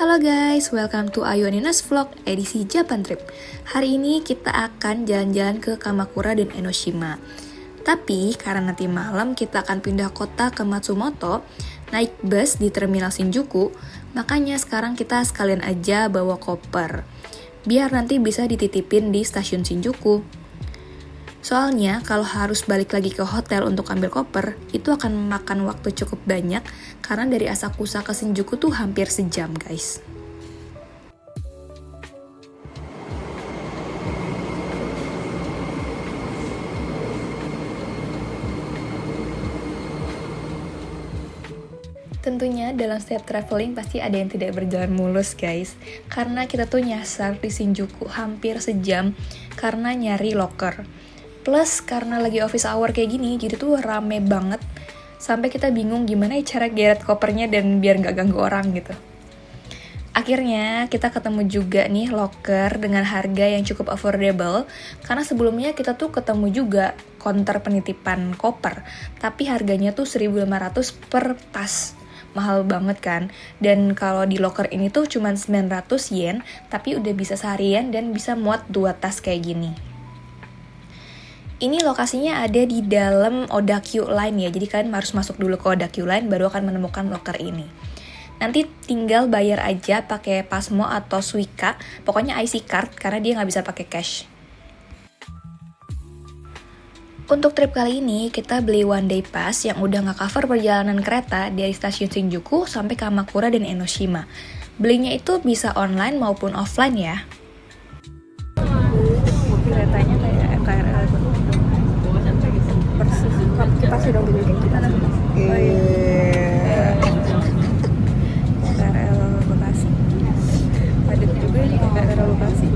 Halo guys, welcome to Ayu Nina's Vlog edisi Japan Trip. Hari ini kita akan jalan-jalan ke Kamakura dan Enoshima. Tapi karena nanti malam kita akan pindah kota ke Matsumoto, naik bus di Terminal Shinjuku, makanya sekarang kita sekalian aja bawa koper. Biar nanti bisa dititipin di stasiun Shinjuku. Soalnya kalau harus balik lagi ke hotel untuk ambil koper, itu akan memakan waktu cukup banyak karena dari Asakusa ke Shinjuku tuh hampir sejam guys. Tentunya dalam setiap traveling pasti ada yang tidak berjalan mulus guys. Karena kita tuh nyasar di Shinjuku hampir sejam karena nyari locker. Plus karena lagi office hour kayak gini, jadi tuh rame banget. Sampai kita bingung gimana cara geret kopernya dan biar nggak ganggu orang gitu. Akhirnya kita ketemu juga nih locker dengan harga yang cukup affordable. Karena sebelumnya kita tuh ketemu juga counter penitipan koper. Tapi harganya tuh 1.500 per tas. Mahal banget kan. Dan kalau di locker ini tuh cuma 900 yen. Tapi udah bisa seharian dan bisa muat 2 tas kayak gini. Ini lokasinya ada di dalam Odakyu Line ya, jadi kalian harus masuk dulu ke Odakyu Line baru akan menemukan locker ini. Nanti tinggal bayar aja pakai Pasmo atau Suica, pokoknya IC card karena dia nggak bisa pakai cash. Untuk trip kali ini kita beli one day pass yang udah nggak cover perjalanan kereta dari stasiun Shinjuku sampai Kamakura dan Enoshima. Belinya itu bisa online maupun offline ya. Keretanya kayak KRL gitu. Persis pasti dong dulu kita. KRL Bekasi. Padat juga ini KRL Bekasi.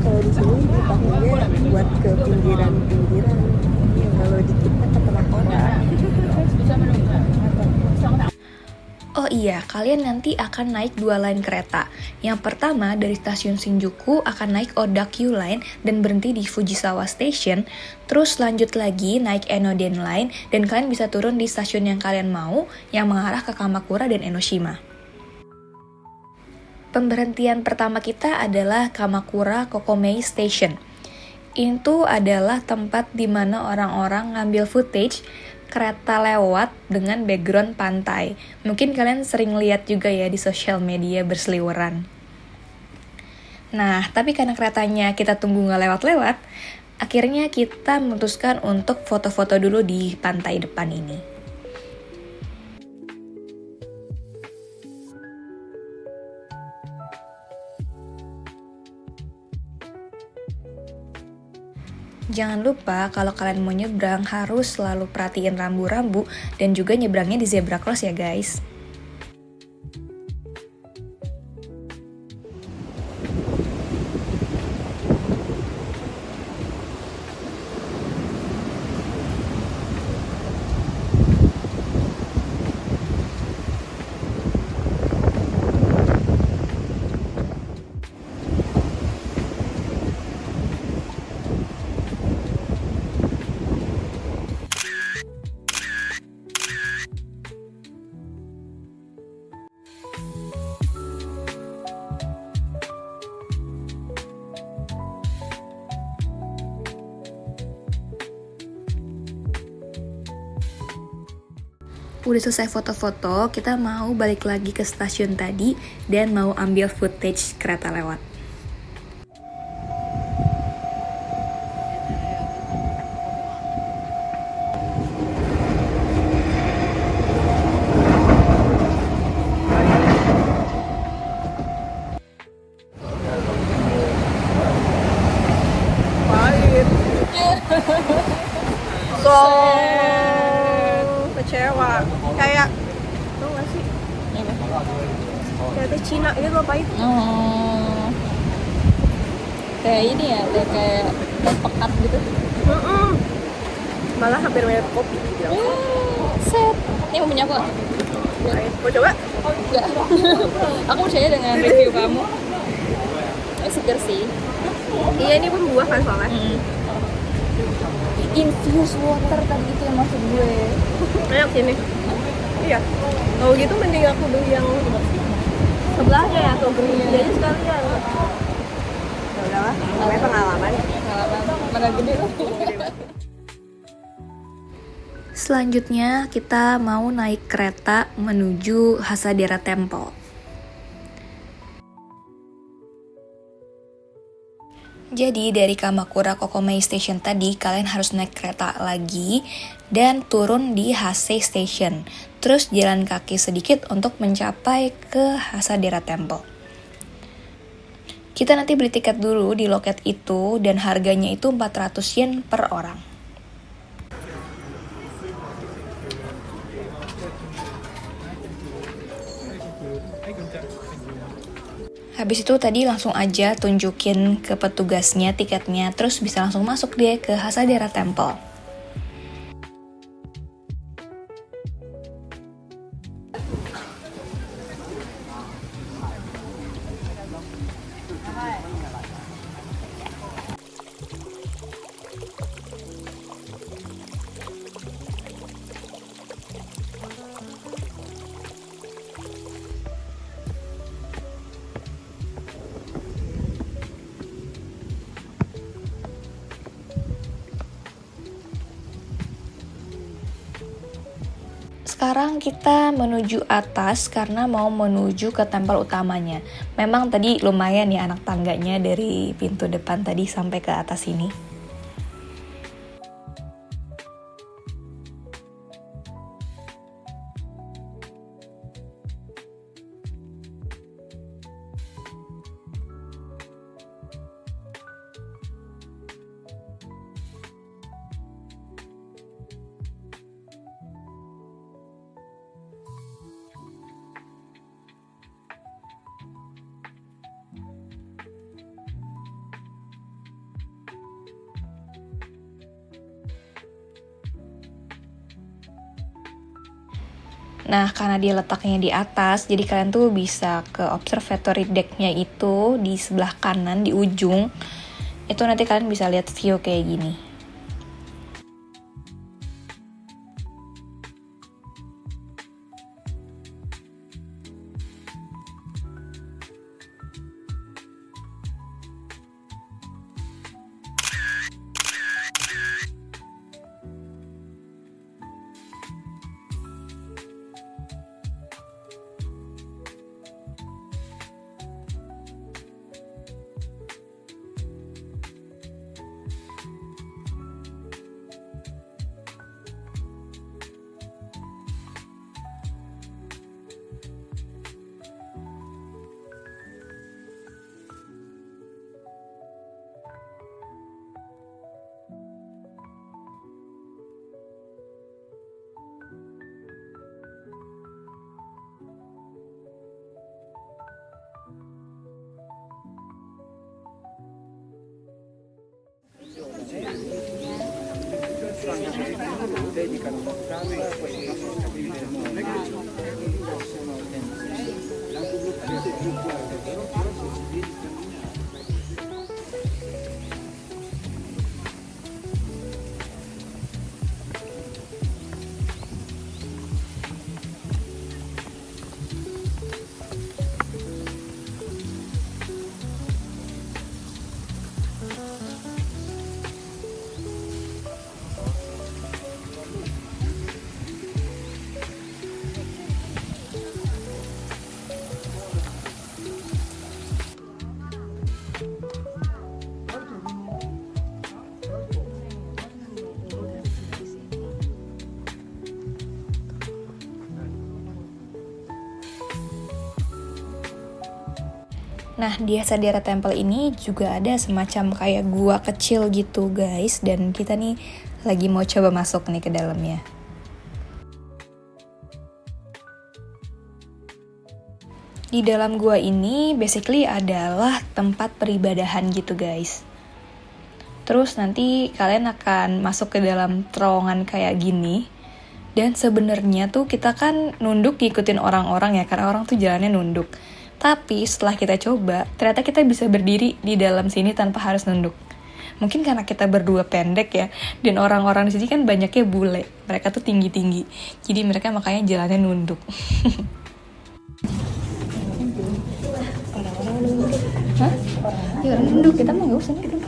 Kalau di sini dipakainya buat ke pinggiran-pinggiran. Kalau di kita ke tengah kota. Oh iya, kalian nanti akan naik 2 line kereta. Yang pertama dari stasiun Shinjuku akan naik Odakyu Line dan berhenti di Fujisawa Station. Terus lanjut lagi naik Enoden Line dan kalian bisa turun di stasiun yang kalian mau yang mengarah ke Kamakura dan Enoshima. Pemberhentian pertama kita adalah Kamakura Kokomei Station. Itu adalah tempat di mana orang-orang ngambil footage kereta lewat dengan background pantai. Mungkin kalian sering lihat juga ya di sosial media berseliweran. Nah, tapi karena keretanya kita tunggu nggak lewat-lewat, akhirnya kita memutuskan untuk foto-foto dulu di pantai depan ini. Jangan lupa kalau kalian mau nyebrang harus selalu perhatiin rambu-rambu dan juga nyebrangnya di zebra cross ya guys. Udah selesai foto-foto, kita mau balik lagi ke stasiun tadi dan mau ambil footage kereta lewat. Pahit. Kecewa. Kayak tau gak sih? Kayak teh Cina gitu loh pahit. Kayak ini ya, kayak pekat gitu. Malah hampir mirip kopi gitu. Set. Ini mau punya aku? Pahit. Mau coba? Enggak. Aku percaya dengan review kamu. Seger sih. Iya, ini pun buah kan soalnya. Infused water tadi itu yang maksud gue. Ayo sini. Iya. Kalau gitu mending aku beli yang sebelahnya ya, tuh green tea aja sekalian. Ya udahlah, namanya pengalaman. Mana gede. Selanjutnya kita mau naik kereta menuju Hasadera Temple. Jadi dari Kamakura Kokomei Station tadi kalian harus naik kereta lagi dan turun di Hasei Station. Terus jalan kaki sedikit untuk mencapai ke Hasadera Temple. Kita nanti beli tiket dulu di loket itu dan harganya itu 400 yen per orang. Habis itu tadi langsung aja tunjukin ke petugasnya tiketnya, terus bisa langsung masuk deh ke Hasadera Temple. Sekarang kita menuju atas karena mau menuju ke tempel utamanya. Memang tadi lumayan ya anak tangganya dari pintu depan tadi sampai ke atas ini. Nah, karena dia letaknya di atas, jadi kalian tuh bisa ke observatory deck-nya itu di sebelah kanan, di ujung. Itu nanti kalian bisa lihat view kayak gini. Nah, di Hasadera Temple ini juga ada semacam kayak gua kecil gitu, guys. Dan kita nih lagi mau coba masuk nih ke dalamnya. Di dalam gua ini basically adalah tempat peribadahan gitu, guys. Terus nanti kalian akan masuk ke dalam terowongan kayak gini. Dan sebenarnya tuh kita kan nunduk ngikutin orang-orang ya, karena orang tuh jalannya nunduk. Tapi setelah kita coba, ternyata kita bisa berdiri di dalam sini tanpa harus nunduk. Mungkin karena kita berdua pendek ya, dan orang-orang di sini kan banyaknya bule. Mereka tuh tinggi-tinggi, jadi mereka makanya jalannya nunduk. Ya orang duduk, kita mau nggak usah nih duduk.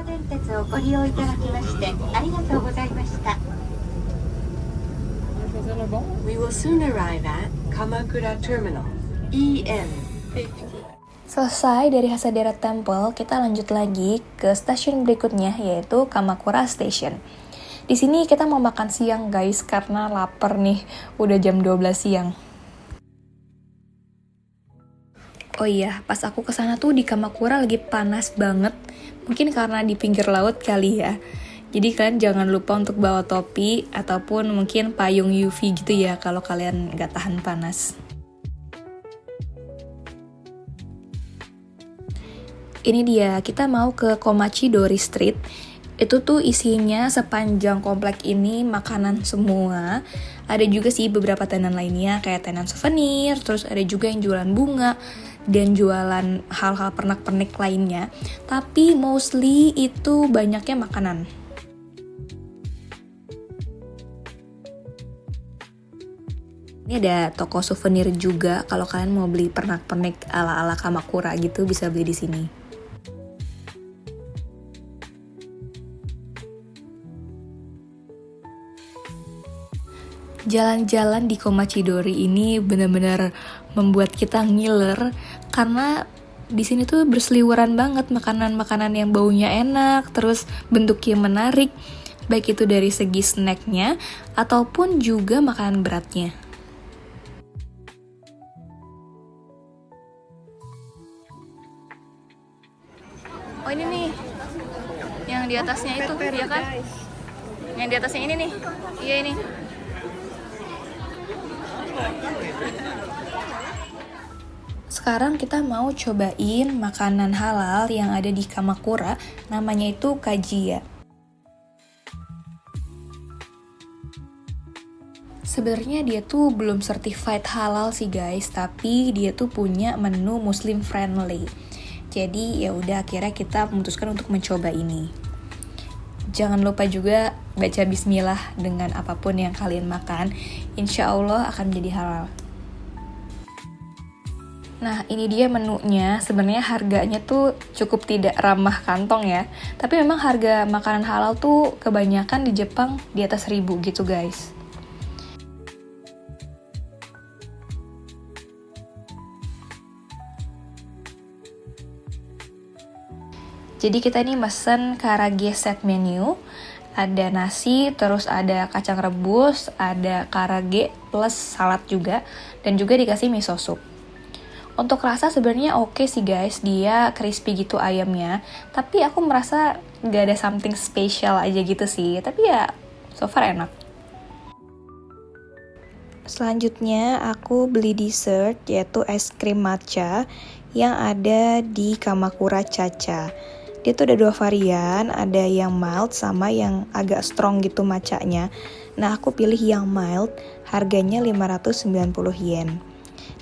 電鉄をご利用いただきましてありがとうございました。We will soon arrive at Kamakura Terminal EN50. Selesai dari Hasadera Temple, kita lanjut lagi ke stasiun berikutnya, yaitu Kamakura Station. Di sini kita mau makan siang guys, karena lapar nih, udah jam 12 siang. Oh iya, pas aku kesana tuh di Kamakura lagi panas banget. Mungkin karena di pinggir laut kali ya. Jadi kalian jangan lupa untuk bawa topi ataupun mungkin payung UV gitu ya kalau kalian nggak tahan panas. Ini dia, kita mau ke Komachi Dori Street. Itu tuh isinya sepanjang komplek ini makanan semua. Ada juga sih beberapa tenan lainnya kayak tenan souvenir, terus ada juga yang jualan bunga dan jualan hal-hal pernak-pernik lainnya. Tapi mostly itu banyaknya makanan. Ini ada toko souvenir juga, kalau kalian mau beli pernak-pernik ala-ala Kamakura gitu bisa beli di sini. Jalan-jalan di Komachi Dori ini benar-benar membuat kita ngiler karena di sini tuh berseliweran banget makanan-makanan yang baunya enak, terus bentuknya menarik, baik itu dari segi snacknya ataupun juga makanan beratnya. Oh ini nih, yang di atasnya itu, ya kan? Yang di atasnya ini nih, iya ini. Sekarang kita mau cobain makanan halal yang ada di Kamakura, namanya itu Kajiya. Sebenarnya dia tuh belum certified halal sih guys, tapi dia tuh punya menu muslim friendly. Jadi ya udah akhirnya kita memutuskan untuk mencoba ini. Jangan lupa juga baca bismillah dengan apapun yang kalian makan. Insya Allah akan menjadi halal. Nah ini dia menunya. Sebenarnya harganya tuh cukup tidak ramah kantong ya. Tapi memang harga makanan halal tuh kebanyakan di Jepang di atas 1.000 gitu guys. Jadi kita ini mesen karage set menu, ada nasi, terus ada kacang rebus, ada karage plus salad juga, dan juga dikasih miso soup. Untuk rasa sebenarnya oke sih guys, dia crispy gitu ayamnya, tapi aku merasa gak ada something special aja gitu sih, tapi ya so far enak. Selanjutnya aku beli dessert yaitu es krim matcha yang ada di Kamakura Chacha. Dia tuh ada 2 varian, ada yang mild sama yang agak strong gitu matchanya. Nah aku pilih yang mild, harganya 590 yen.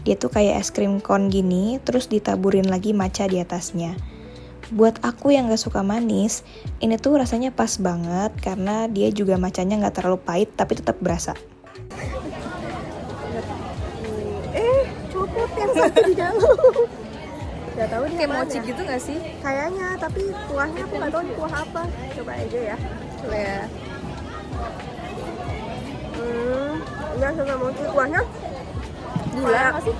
Dia tuh kayak es krim cone gini, terus ditaburin lagi matcha di atasnya. Buat aku yang gak suka manis, ini tuh rasanya pas banget karena dia juga matchanya gak terlalu pahit tapi tetap berasa. Copot yang satu di dalam. Gak tahu dia Kayak apaan mochi ya. gitu gak sih? Kayaknya, tapi kuahnya aku gak tahu di kuah apa. Coba aja ya. Coba ya. Enggak sama mochi, kuahnya gula. Kayak apa sih?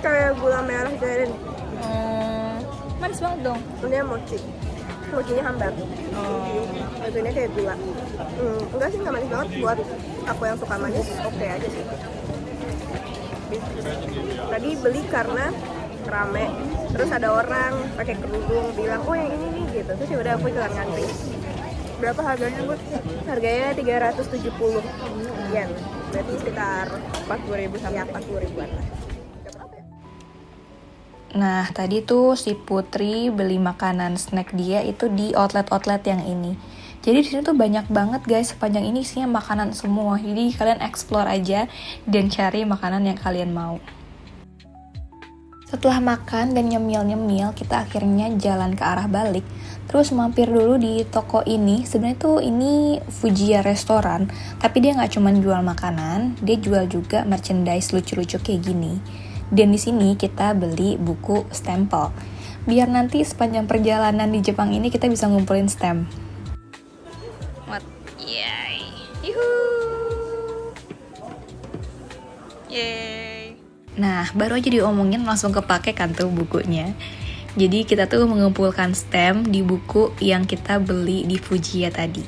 Kayak gula merah garin. Manis banget dong. Ini mochi. Mochinya hambar. Ini kayak gula. Enggak sih, nggak manis banget. Buat aku yang suka manis, oke aja sih. Tadi beli karena rame, terus ada orang pakai kerudung bilang, oh yang ini nih gitu. Terus ya udah aku ikutan ngantri. Berapa harganya, Bu? Harganya 370 yen. Berarti sekitar 40.000 sampai 40 ribuan lah. Nah, tadi tuh si Putri beli makanan snack dia itu di outlet-outlet yang ini. Jadi di sini tuh banyak banget guys, sepanjang ini isinya makanan semua. Jadi kalian explore aja dan cari makanan yang kalian mau. Setelah makan dan nyemil-nyemil, kita akhirnya jalan ke arah balik. Terus mampir dulu di toko ini. Sebenarnya tuh ini Fujiya restoran, tapi dia nggak cuma jual makanan, dia jual juga merchandise lucu-lucu kayak gini. Dan di sini kita beli buku stempel. Biar nanti sepanjang perjalanan di Jepang ini kita bisa ngumpulin stamp. What? Yay! Yuhuu! Yay! Nah, baru aja diomongin langsung kepake kan tuh bukunya. Jadi kita tuh mengumpulkan stamp di buku yang kita beli di Fujiya tadi.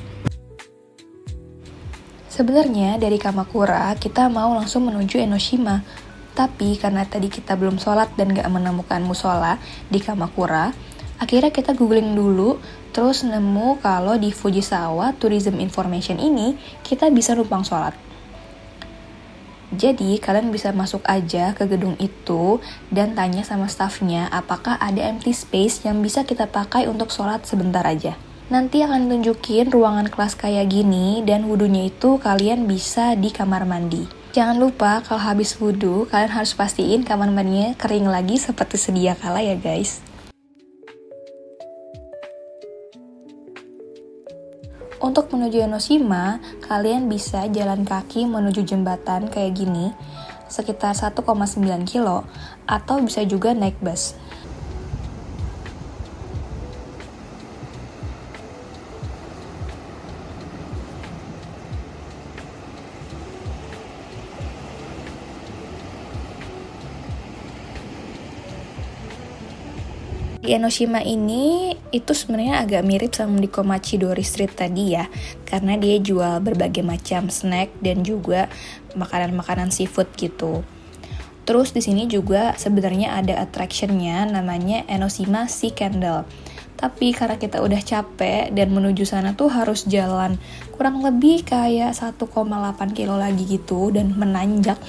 Sebenarnya dari Kamakura kita mau langsung menuju Enoshima. Tapi karena tadi kita belum sholat dan gak menemukan musola di Kamakura, akhirnya kita googling dulu, terus nemu kalau di Fujisawa Tourism Information ini kita bisa numpang sholat. Jadi kalian bisa masuk aja ke gedung itu dan tanya sama staffnya apakah ada empty space yang bisa kita pakai untuk sholat sebentar aja. Nanti akan tunjukin ruangan kelas kayak gini dan wudhunya itu kalian bisa di kamar mandi. Jangan lupa kalau habis wudhu, kalian harus pastiin kamar mandinya kering lagi seperti sedia kala ya guys. Untuk menuju Enoshima, kalian bisa jalan kaki menuju jembatan kayak gini, sekitar 1,9 kilo, atau bisa juga naik bus. Di Enoshima ini itu sebenarnya agak mirip sama di Komachidori Street tadi ya, karena dia jual berbagai macam snack dan juga makanan-makanan seafood gitu. Terus di sini juga sebenarnya ada attraction-nya namanya Enoshima Sea Candle. Tapi karena kita udah capek dan menuju sana tuh harus jalan kurang lebih kayak 1,8 kilo lagi gitu dan menanjak.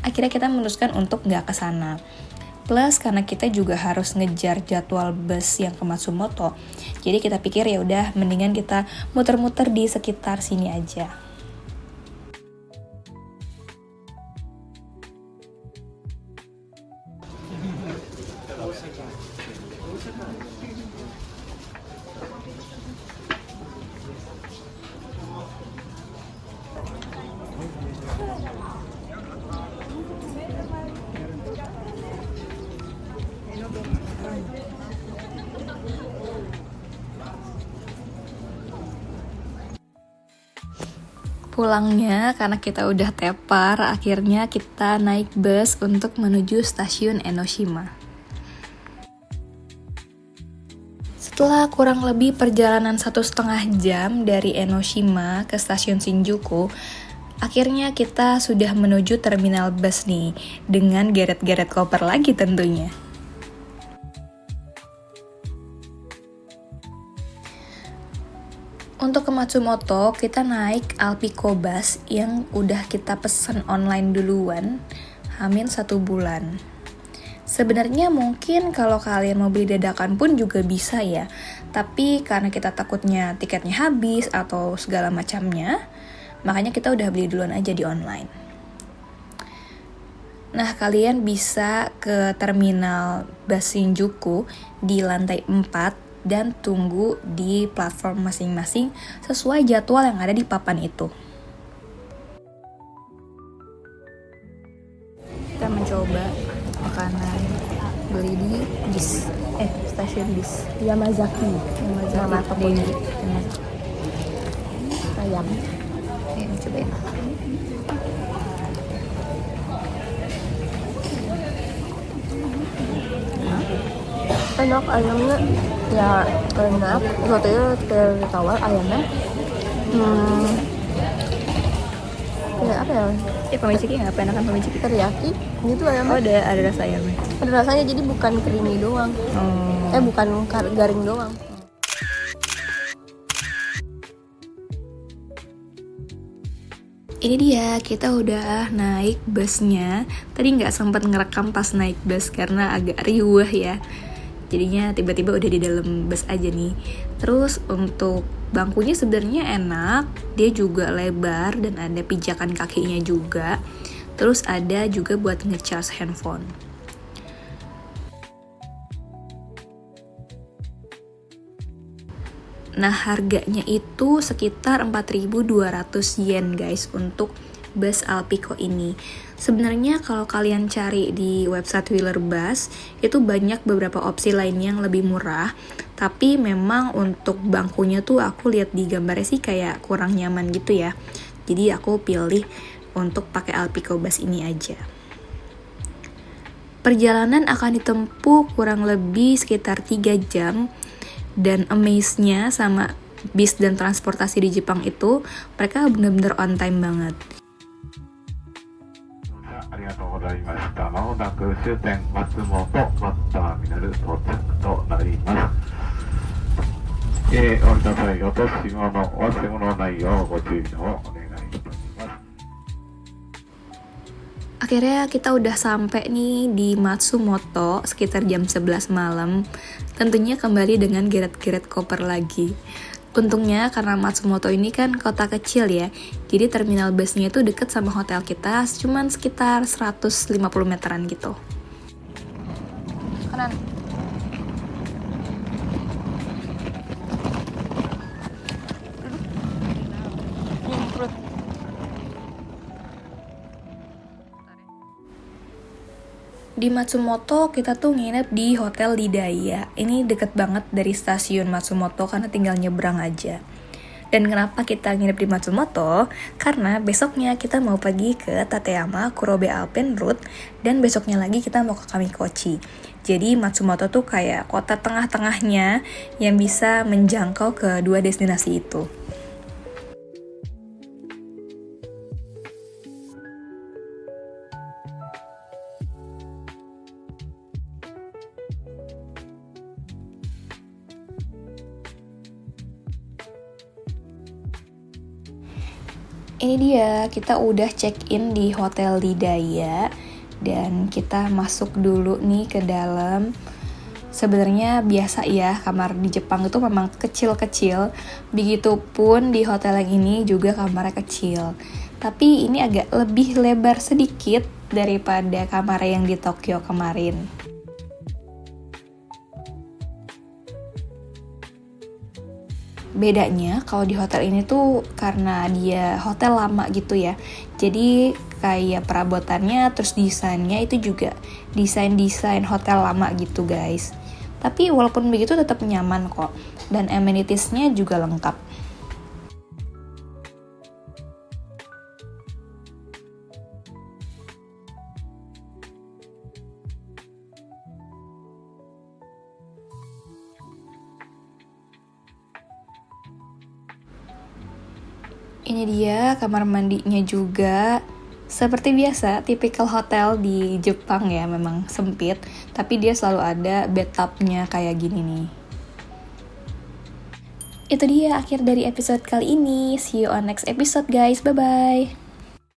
Akhirnya kita memutuskan untuk nggak ke sana. Plus karena kita juga harus ngejar jadwal bus yang ke Matsumoto. Jadi kita pikir ya udah mendingan kita muter-muter di sekitar sini aja. Pulangnya karena kita udah tepar, akhirnya kita naik bus untuk menuju stasiun Enoshima. Setelah kurang lebih perjalanan 1,5 jam dari Enoshima ke stasiun Shinjuku, akhirnya kita sudah menuju terminal bus nih, dengan geret-geret koper lagi tentunya. Untuk ke Matsumoto, kita naik Alpico Bus yang udah kita pesen online duluan, hamin 1 bulan. Sebenarnya mungkin kalau kalian mau beli dadakan pun juga bisa ya, tapi karena kita takutnya tiketnya habis atau segala macamnya, makanya kita udah beli duluan aja di online. Nah, kalian bisa ke terminal bus Shinjuku di lantai 4 dan tunggu di platform masing-masing sesuai jadwal yang ada di papan itu. Kita mencoba makanan beli di stasiun bis Yamazaki nama tokonya ayam. Oke, cobain. Enak ayamnya ya, enak waktu itu tawar ayamnya kayak apa ya, Pamiciki nggak? Apa enakan pamiciki? teriyaki gitu ayamnya. Oh, ada rasa ayamnya. Ada rasanya, jadi bukan creamy doang, bukan garing doang. Ini dia, kita udah naik busnya. Tadi nggak sempat ngerekam pas naik bus karena agak riuh ya. Jadinya tiba-tiba udah di dalam bus aja nih. Terus untuk bangkunya sebenarnya enak, dia juga lebar dan ada pijakan kakinya juga. Terus ada juga buat ngecas handphone. Nah, harganya itu sekitar 4.200 yen guys untuk bus Alpico ini. Sebenarnya kalau kalian cari di website Wheeler Bus, itu banyak beberapa opsi lain yang lebih murah. Tapi memang untuk bangkunya tuh aku lihat di gambarnya sih kayak kurang nyaman gitu ya. Jadi aku pilih untuk pakai Alpico Bus ini aja. Perjalanan akan ditempuh kurang lebih sekitar 3 jam. Dan amaze-nya sama bis dan transportasi di Jepang itu, mereka benar-benar on time banget. Akhirnya kita udah sampai nih di Matsumoto sekitar jam 11 malam. Tentunya kembali dengan geret-geret koper lagi. Untungnya karena Matsumoto ini kan kota kecil ya, jadi terminal busnya itu deket sama hotel kita, cuman sekitar 150 meteran gitu. Kanan. Di Matsumoto kita tuh nginep di Hotel Didaya. Ini deket banget dari stasiun Matsumoto karena tinggal nyebrang aja. Dan kenapa kita nginep di Matsumoto? Karena besoknya kita mau pergi ke Tateyama Kurobe Alpen Route dan besoknya lagi kita mau ke Kamikochi. Jadi Matsumoto tuh kayak kota tengah-tengahnya yang bisa menjangkau ke dua destinasi itu. Ini dia, kita udah check-in di Hotel Didaya dan kita masuk dulu nih ke dalam. Sebenarnya biasa ya, kamar di Jepang itu memang kecil-kecil. Begitupun di hotel yang ini juga kamarnya kecil. Tapi ini agak lebih lebar sedikit daripada kamar yang di Tokyo kemarin. Bedanya kalau di hotel ini tuh karena dia hotel lama gitu ya. Jadi kayak perabotannya terus desainnya itu juga desain hotel lama gitu guys. Tapi walaupun begitu tetap nyaman kok. Dan amenitiesnya juga lengkap. Ini dia kamar mandinya juga. Seperti biasa, tipikal hotel di Jepang ya, memang sempit. Tapi dia selalu ada bathtubnya kayak gini nih. Itu dia akhir dari episode kali ini. See you on next episode guys, bye-bye.